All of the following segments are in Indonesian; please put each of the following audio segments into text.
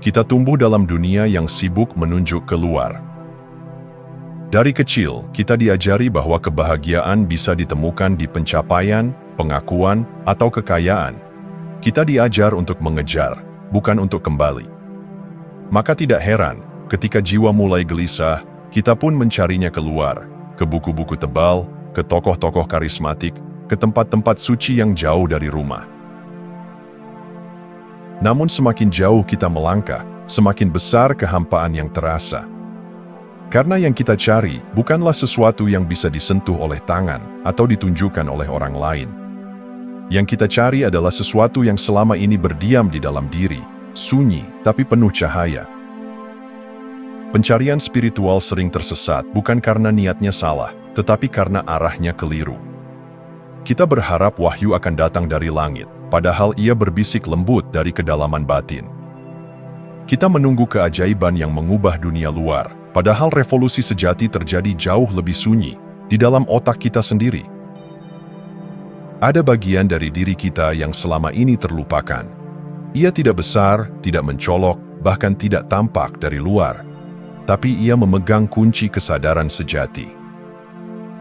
Kita tumbuh dalam dunia yang sibuk menunjuk keluar. Dari kecil, kita diajari bahwa kebahagiaan bisa ditemukan di pencapaian, pengakuan, atau kekayaan. Kita diajar untuk mengejar, bukan untuk kembali. Maka tidak heran, ketika jiwa mulai gelisah, kita pun mencarinya keluar, ke buku-buku tebal, ke tokoh-tokoh karismatik, ke tempat-tempat suci yang jauh dari rumah. Namun semakin jauh kita melangkah, semakin besar kehampaan yang terasa. Karena yang kita cari bukanlah sesuatu yang bisa disentuh oleh tangan atau ditunjukkan oleh orang lain. Yang kita cari adalah sesuatu yang selama ini berdiam di dalam diri, sunyi tapi penuh cahaya. Pencarian spiritual sering tersesat bukan karena niatnya salah, tetapi karena arahnya keliru. Kita berharap wahyu akan datang dari langit, padahal ia berbisik lembut dari kedalaman batin. Kita menunggu keajaiban yang mengubah dunia luar, padahal revolusi sejati terjadi jauh lebih sunyi, di dalam otak kita sendiri. Ada bagian dari diri kita yang selama ini terlupakan. Ia tidak besar, tidak mencolok, bahkan tidak tampak dari luar. Tapi ia memegang kunci kesadaran sejati.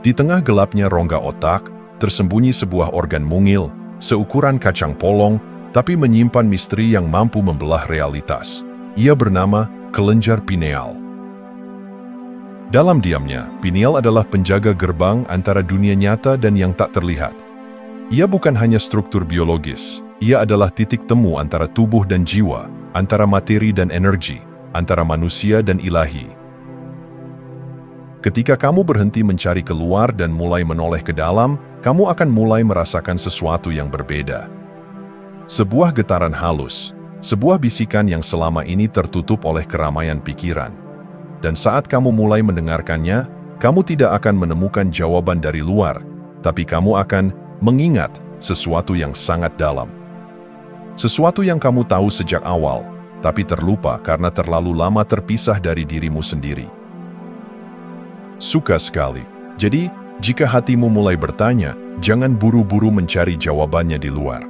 Di tengah gelapnya rongga otak, tersembunyi sebuah organ mungil, seukuran kacang polong, tapi menyimpan misteri yang mampu membelah realitas. Ia bernama kelenjar pineal. Dalam diamnya, pineal adalah penjaga gerbang antara dunia nyata dan yang tak terlihat. Ia bukan hanya struktur biologis, ia adalah titik temu antara tubuh dan jiwa, antara materi dan energi, antara manusia dan ilahi. Ketika kamu berhenti mencari keluar dan mulai menoleh ke dalam, kamu akan mulai merasakan sesuatu yang berbeda. Sebuah getaran halus, sebuah bisikan yang selama ini tertutup oleh keramaian pikiran. Dan saat kamu mulai mendengarkannya, kamu tidak akan menemukan jawaban dari luar, tapi kamu akan mengingat sesuatu yang sangat dalam. Sesuatu yang kamu tahu sejak awal, tapi terlupa karena terlalu lama terpisah dari dirimu sendiri. Suka sekali. Jadi, jika hatimu mulai bertanya, jangan buru-buru mencari jawabannya di luar.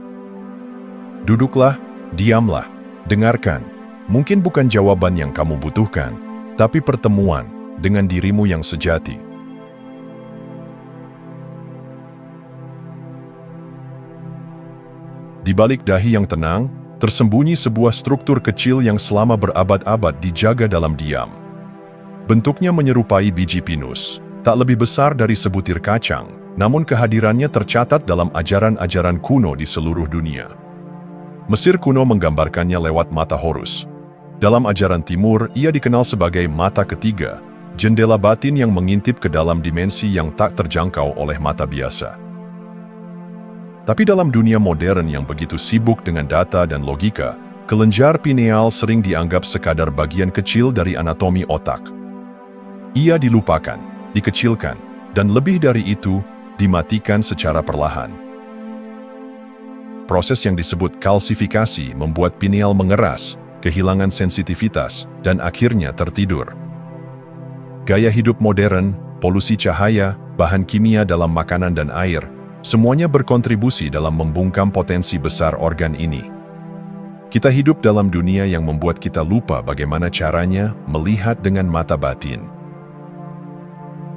Duduklah, diamlah, dengarkan. Mungkin bukan jawaban yang kamu butuhkan, tapi pertemuan dengan dirimu yang sejati. Di balik dahi yang tenang, tersembunyi sebuah struktur kecil yang selama berabad-abad dijaga dalam diam. Bentuknya menyerupai biji pinus, tak lebih besar dari sebutir kacang, namun kehadirannya tercatat dalam ajaran-ajaran kuno di seluruh dunia. Mesir kuno menggambarkannya lewat mata Horus. Dalam ajaran Timur, ia dikenal sebagai mata ketiga, jendela batin yang mengintip ke dalam dimensi yang tak terjangkau oleh mata biasa. Tapi dalam dunia modern yang begitu sibuk dengan data dan logika, kelenjar pineal sering dianggap sekadar bagian kecil dari anatomi otak. Ia dilupakan, dikecilkan, dan lebih dari itu, dimatikan secara perlahan. Proses yang disebut kalsifikasi membuat pineal mengeras, kehilangan sensitivitas, dan akhirnya tertidur. Gaya hidup modern, polusi cahaya, bahan kimia dalam makanan dan air, semuanya berkontribusi dalam membungkam potensi besar organ ini. Kita hidup dalam dunia yang membuat kita lupa bagaimana caranya melihat dengan mata batin.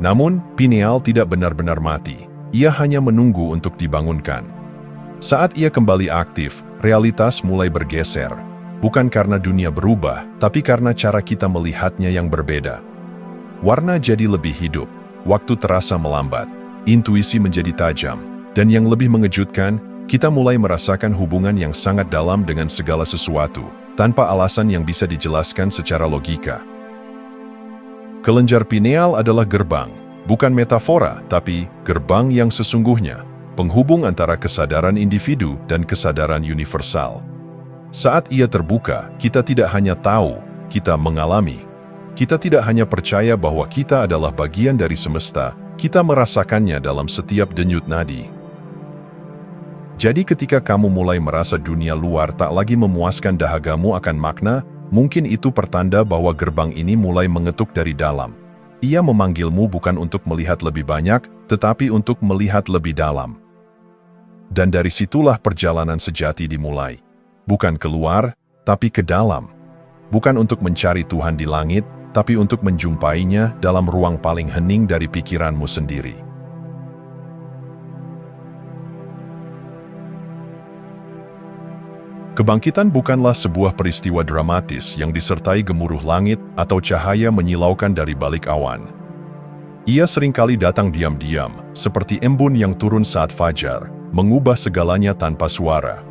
Namun, pineal tidak benar-benar mati. Ia hanya menunggu untuk dibangunkan. Saat ia kembali aktif, realitas mulai bergeser. Bukan karena dunia berubah, tapi karena cara kita melihatnya yang berbeda. Warna jadi lebih hidup, waktu terasa melambat, intuisi menjadi tajam, dan yang lebih mengejutkan, kita mulai merasakan hubungan yang sangat dalam dengan segala sesuatu, tanpa alasan yang bisa dijelaskan secara logika. Kelenjar pineal adalah gerbang, bukan metafora, tapi gerbang yang sesungguhnya, penghubung antara kesadaran individu dan kesadaran universal. Saat ia terbuka, kita tidak hanya tahu, kita mengalami. Kita tidak hanya percaya bahwa kita adalah bagian dari semesta, kita merasakannya dalam setiap denyut nadi. Jadi ketika kamu mulai merasa dunia luar tak lagi memuaskan dahagamu akan makna, mungkin itu pertanda bahwa gerbang ini mulai mengetuk dari dalam. Ia memanggilmu bukan untuk melihat lebih banyak, tetapi untuk melihat lebih dalam. Dan dari situlah perjalanan sejati dimulai. Bukan keluar, tapi ke dalam. bukan untuk mencari Tuhan di langit, tapi untuk menjumpainya dalam ruang paling hening dari pikiranmu sendiri. Kebangkitan bukanlah sebuah peristiwa dramatis yang disertai gemuruh langit atau cahaya menyilaukan dari balik awan. Ia seringkali datang diam-diam, seperti embun yang turun saat fajar, mengubah segalanya tanpa suara.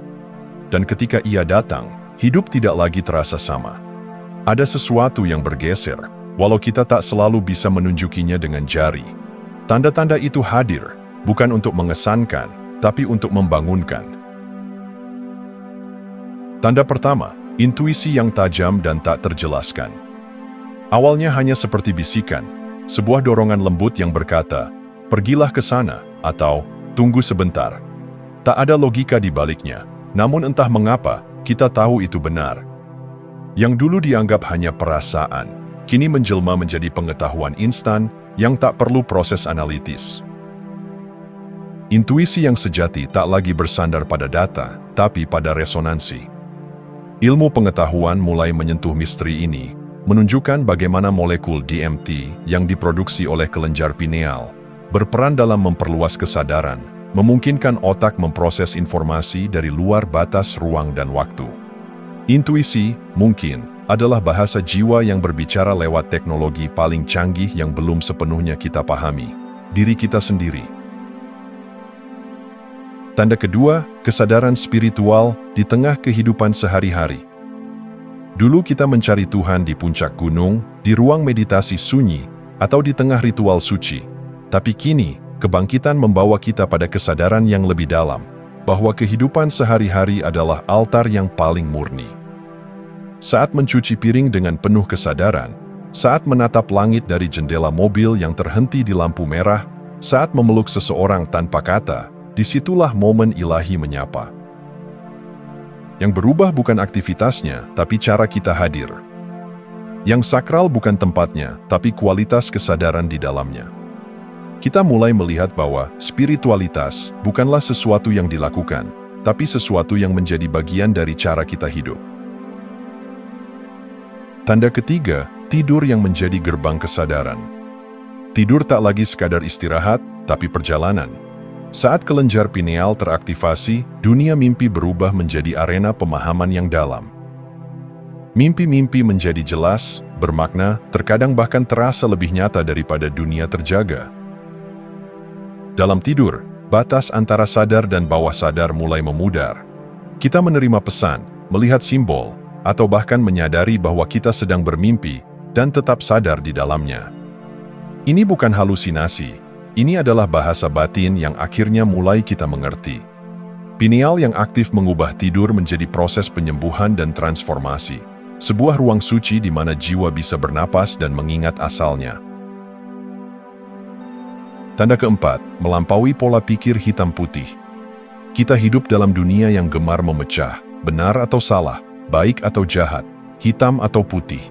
Dan ketika ia datang, hidup tidak lagi terasa sama. Ada sesuatu yang bergeser, walau kita tak selalu bisa menunjukinya dengan jari. Tanda-tanda itu hadir, bukan untuk mengesankan, tapi untuk membangunkan. Tanda pertama, intuisi yang tajam dan tak terjelaskan. Awalnya hanya seperti bisikan, sebuah dorongan lembut yang berkata, "Pergilah ke sana," atau "Tunggu sebentar." Tak ada logika di baliknya, namun entah mengapa, kita tahu itu benar. Yang dulu dianggap hanya perasaan, kini menjelma menjadi pengetahuan instan yang tak perlu proses analitis. Intuisi yang sejati tak lagi bersandar pada data, tapi pada resonansi. Ilmu pengetahuan mulai menyentuh misteri ini, menunjukkan bagaimana molekul DMT yang diproduksi oleh kelenjar pineal berperan dalam memperluas kesadaran, memungkinkan otak memproses informasi dari luar batas ruang dan waktu. Intuisi, mungkin, adalah bahasa jiwa yang berbicara lewat teknologi paling canggih yang belum sepenuhnya kita pahami, diri kita sendiri. Tanda kedua, kesadaran spiritual di tengah kehidupan sehari-hari. Dulu kita mencari Tuhan di puncak gunung, di ruang meditasi sunyi, atau di tengah ritual suci. Tapi kini, kebangkitan membawa kita pada kesadaran yang lebih dalam, bahwa kehidupan sehari-hari adalah altar yang paling murni. Saat mencuci piring dengan penuh kesadaran, saat menatap langit dari jendela mobil yang terhenti di lampu merah, saat memeluk seseorang tanpa kata, disitulah momen ilahi menyapa. Yang berubah bukan aktivitasnya, tapi cara kita hadir. Yang sakral bukan tempatnya, tapi kualitas kesadaran di dalamnya. Kita mulai melihat bahwa spiritualitas bukanlah sesuatu yang dilakukan, tapi sesuatu yang menjadi bagian dari cara kita hidup. Tanda ketiga, tidur yang menjadi gerbang kesadaran. Tidur tak lagi sekadar istirahat, tapi perjalanan. Saat kelenjar pineal teraktivasi, dunia mimpi berubah menjadi arena pemahaman yang dalam. Mimpi-mimpi menjadi jelas, bermakna, terkadang bahkan terasa lebih nyata daripada dunia terjaga. Dalam tidur, batas antara sadar dan bawah sadar mulai memudar. Kita menerima pesan, melihat simbol, atau bahkan menyadari bahwa kita sedang bermimpi dan tetap sadar di dalamnya. Ini bukan halusinasi. Ini adalah bahasa batin yang akhirnya mulai kita mengerti. Pineal yang aktif mengubah tidur menjadi proses penyembuhan dan transformasi. Sebuah ruang suci di mana jiwa bisa bernapas dan mengingat asalnya. Tanda keempat, melampaui pola pikir hitam putih. Kita hidup dalam dunia yang gemar memecah, benar atau salah, baik atau jahat, hitam atau putih.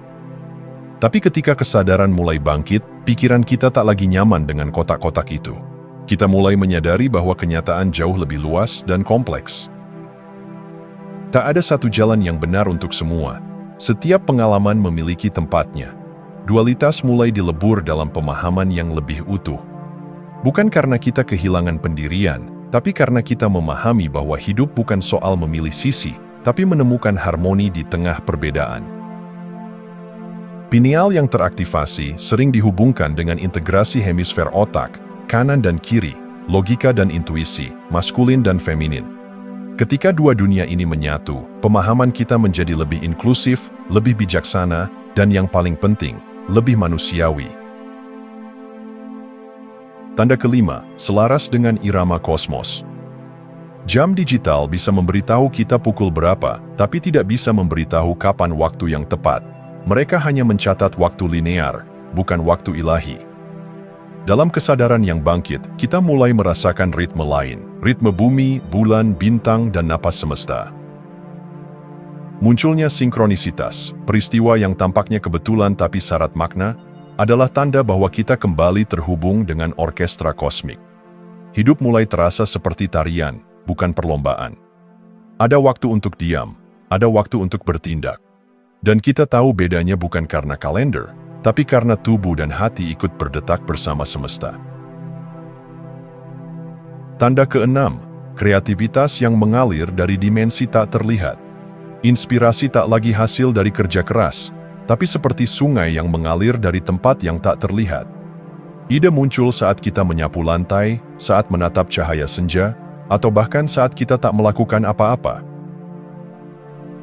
Tapi ketika kesadaran mulai bangkit, pikiran kita tak lagi nyaman dengan kotak-kotak itu. Kita mulai menyadari bahwa kenyataan jauh lebih luas dan kompleks. Tak ada satu jalan yang benar untuk semua. Setiap pengalaman memiliki tempatnya. Dualitas mulai dilebur dalam pemahaman yang lebih utuh. Bukan karena kita kehilangan pendirian, tapi karena kita memahami bahwa hidup bukan soal memilih sisi, tapi menemukan harmoni di tengah perbedaan. Pineal yang teraktivasi sering dihubungkan dengan integrasi hemisfer otak, kanan dan kiri, logika dan intuisi, maskulin dan feminin. Ketika dua dunia ini menyatu, pemahaman kita menjadi lebih inklusif, lebih bijaksana, dan yang paling penting, lebih manusiawi. Tanda kelima, selaras dengan irama kosmos. Jam digital bisa memberitahu kita pukul berapa, tapi tidak bisa memberitahu kapan waktu yang tepat. Mereka hanya mencatat waktu linear, bukan waktu ilahi. Dalam kesadaran yang bangkit, kita mulai merasakan ritme lain, ritme bumi, bulan, bintang, dan napas semesta. Munculnya sinkronisitas, peristiwa yang tampaknya kebetulan tapi syarat makna, adalah tanda bahwa kita kembali terhubung dengan orkestra kosmik. Hidup mulai terasa seperti tarian, bukan perlombaan. Ada waktu untuk diam, ada waktu untuk bertindak. Dan kita tahu bedanya bukan karena kalender, tapi karena tubuh dan hati ikut berdetak bersama semesta. Tanda keenam, kreativitas yang mengalir dari dimensi tak terlihat. Inspirasi tak lagi hasil dari kerja keras, tapi seperti sungai yang mengalir dari tempat yang tak terlihat. Ide muncul saat kita menyapu lantai, saat menatap cahaya senja, atau bahkan saat kita tak melakukan apa-apa.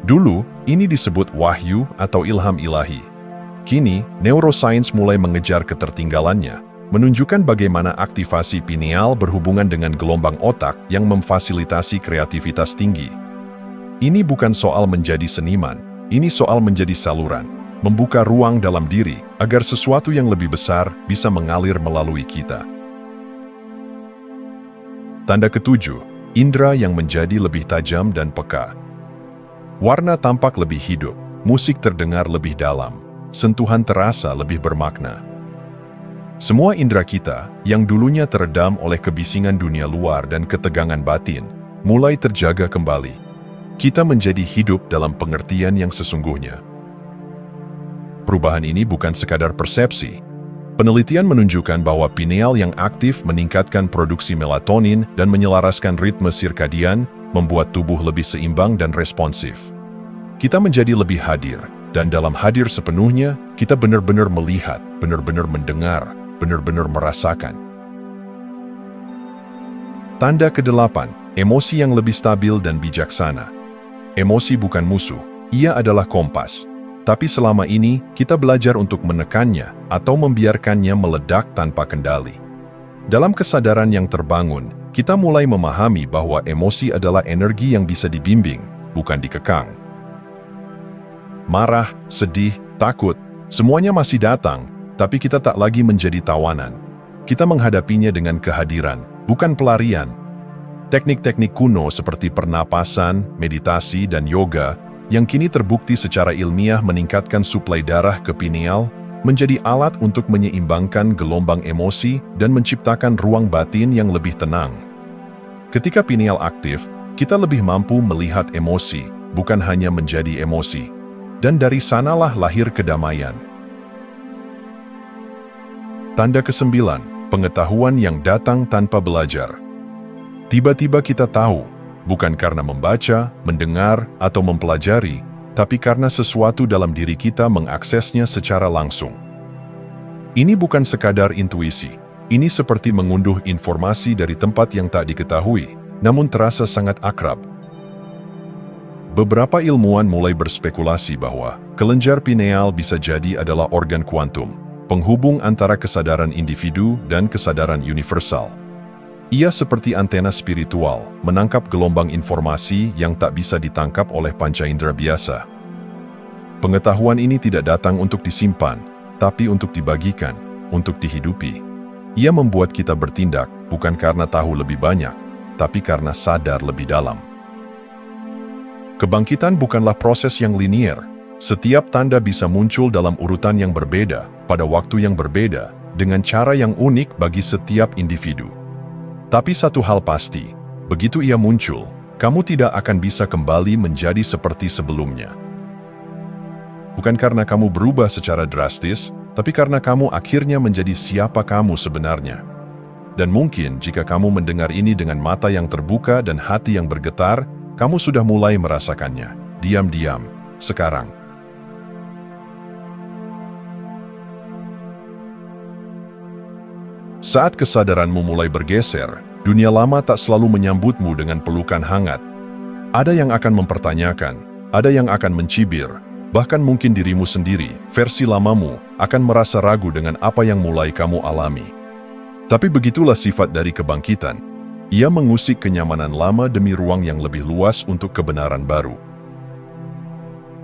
Dulu, ini disebut wahyu atau ilham ilahi. Kini, neuroscience mulai mengejar ketertinggalannya, menunjukkan bagaimana aktivasi pineal berhubungan dengan gelombang otak yang memfasilitasi kreativitas tinggi. Ini bukan soal menjadi seniman, ini soal menjadi saluran, membuka ruang dalam diri agar sesuatu yang lebih besar bisa mengalir melalui kita. Tanda ketujuh, indera yang menjadi lebih tajam dan peka. Warna tampak lebih hidup, musik terdengar lebih dalam, sentuhan terasa lebih bermakna. Semua indera kita, yang dulunya teredam oleh kebisingan dunia luar dan ketegangan batin, mulai terjaga kembali. Kita menjadi hidup dalam pengertian yang sesungguhnya. Perubahan ini bukan sekadar persepsi. Penelitian menunjukkan bahwa pineal yang aktif meningkatkan produksi melatonin dan menyelaraskan ritme sirkadian, membuat tubuh lebih seimbang dan responsif. Kita menjadi lebih hadir, dan dalam hadir sepenuhnya, kita benar-benar melihat, benar-benar mendengar, benar-benar merasakan. Tanda ke-8, emosi yang lebih stabil dan bijaksana. Emosi bukan musuh, ia adalah kompas. Tapi selama ini, kita belajar untuk menekannya atau membiarkannya meledak tanpa kendali. Dalam kesadaran yang terbangun, kita mulai memahami bahwa emosi adalah energi yang bisa dibimbing, bukan dikekang. Marah, sedih, takut, semuanya masih datang, tapi kita tak lagi menjadi tawanan. Kita menghadapinya dengan kehadiran, bukan pelarian. Teknik-teknik kuno seperti pernapasan, meditasi, dan yoga yang kini terbukti secara ilmiah meningkatkan suplai darah ke pineal, menjadi alat untuk menyeimbangkan gelombang emosi dan menciptakan ruang batin yang lebih tenang. Ketika pineal aktif, kita lebih mampu melihat emosi, bukan hanya menjadi emosi. Dan dari sanalah lahir kedamaian. Tanda ke-9, pengetahuan yang datang tanpa belajar. Tiba-tiba kita tahu, bukan karena membaca, mendengar, atau mempelajari, tapi karena sesuatu dalam diri kita mengaksesnya secara langsung. Ini bukan sekadar intuisi, ini seperti mengunduh informasi dari tempat yang tak diketahui, namun terasa sangat akrab. Beberapa ilmuwan mulai berspekulasi bahwa kelenjar pineal bisa jadi adalah organ kuantum, penghubung antara kesadaran individu dan kesadaran universal. Ia seperti antena spiritual, menangkap gelombang informasi yang tak bisa ditangkap oleh panca indera biasa. Pengetahuan ini tidak datang untuk disimpan, tapi untuk dibagikan, untuk dihidupi. Ia membuat kita bertindak bukan karena tahu lebih banyak, tapi karena sadar lebih dalam. Kebangkitan bukanlah proses yang linier. Setiap tanda bisa muncul dalam urutan yang berbeda, pada waktu yang berbeda, dengan cara yang unik bagi setiap individu. Tapi satu hal pasti, begitu ia muncul, kamu tidak akan bisa kembali menjadi seperti sebelumnya. Bukan karena kamu berubah secara drastis, tapi karena kamu akhirnya menjadi siapa kamu sebenarnya. Dan mungkin jika kamu mendengar ini dengan mata yang terbuka dan hati yang bergetar, kamu sudah mulai merasakannya, diam-diam, sekarang. Saat kesadaranmu mulai bergeser, dunia lama tak selalu menyambutmu dengan pelukan hangat. Ada yang akan mempertanyakan, ada yang akan mencibir, bahkan mungkin dirimu sendiri, versi lamamu, akan merasa ragu dengan apa yang mulai kamu alami. Tapi begitulah sifat dari kebangkitan. Ia mengusik kenyamanan lama demi ruang yang lebih luas untuk kebenaran baru.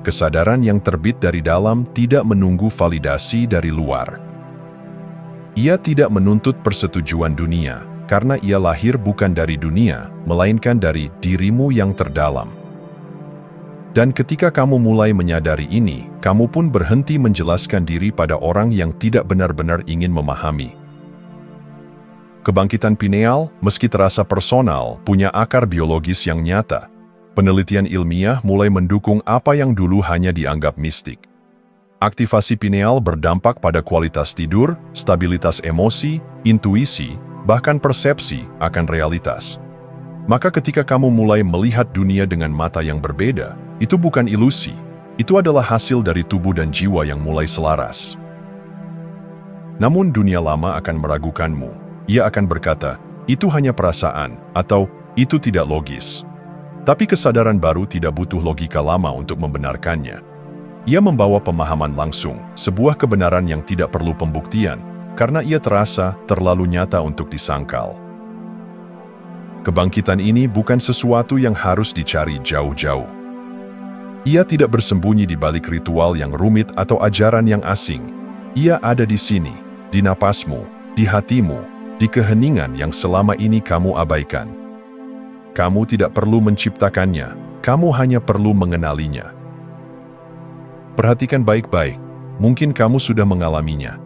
Kesadaran yang terbit dari dalam tidak menunggu validasi dari luar. Ia tidak menuntut persetujuan dunia, karena ia lahir bukan dari dunia, melainkan dari dirimu yang terdalam. Dan ketika kamu mulai menyadari ini, kamu pun berhenti menjelaskan diri pada orang yang tidak benar-benar ingin memahami. Kebangkitan pineal, meski terasa personal, punya akar biologis yang nyata. Penelitian ilmiah mulai mendukung apa yang dulu hanya dianggap mistik. Aktivasi pineal berdampak pada kualitas tidur, stabilitas emosi, intuisi, bahkan persepsi akan realitas. Maka ketika kamu mulai melihat dunia dengan mata yang berbeda, itu bukan ilusi. Itu adalah hasil dari tubuh dan jiwa yang mulai selaras. Namun dunia lama akan meragukanmu. Ia akan berkata, itu hanya perasaan, atau itu tidak logis. Tapi kesadaran baru tidak butuh logika lama untuk membenarkannya. Ia membawa pemahaman langsung, sebuah kebenaran yang tidak perlu pembuktian, karena ia terasa terlalu nyata untuk disangkal. Kebangkitan ini bukan sesuatu yang harus dicari jauh-jauh. Ia tidak bersembunyi di balik ritual yang rumit atau ajaran yang asing. Ia ada di sini, di napasmu, di hatimu, di keheningan yang selama ini kamu abaikan. Kamu tidak perlu menciptakannya, kamu hanya perlu mengenalinya. Perhatikan baik-baik, mungkin kamu sudah mengalaminya.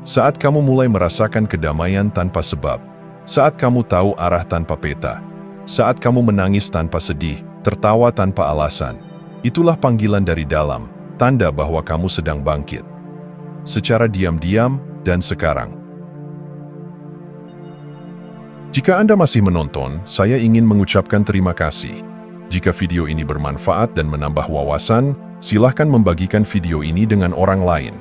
Saat kamu mulai merasakan kedamaian tanpa sebab, saat kamu tahu arah tanpa peta, saat kamu menangis tanpa sedih, tertawa tanpa alasan, itulah panggilan dari dalam, tanda bahwa kamu sedang bangkit. Secara diam-diam dan sekarang. Jika Anda masih menonton, saya ingin mengucapkan terima kasih. Jika video ini bermanfaat dan menambah wawasan, silahkan membagikan video ini dengan orang lain.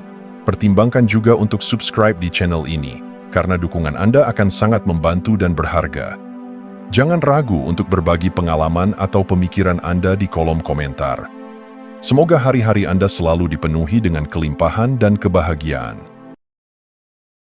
Pertimbangkan juga untuk subscribe di channel ini, karena dukungan Anda akan sangat membantu dan berharga. Jangan ragu untuk berbagi pengalaman atau pemikiran Anda di kolom komentar. Semoga hari-hari Anda selalu dipenuhi dengan kelimpahan dan kebahagiaan.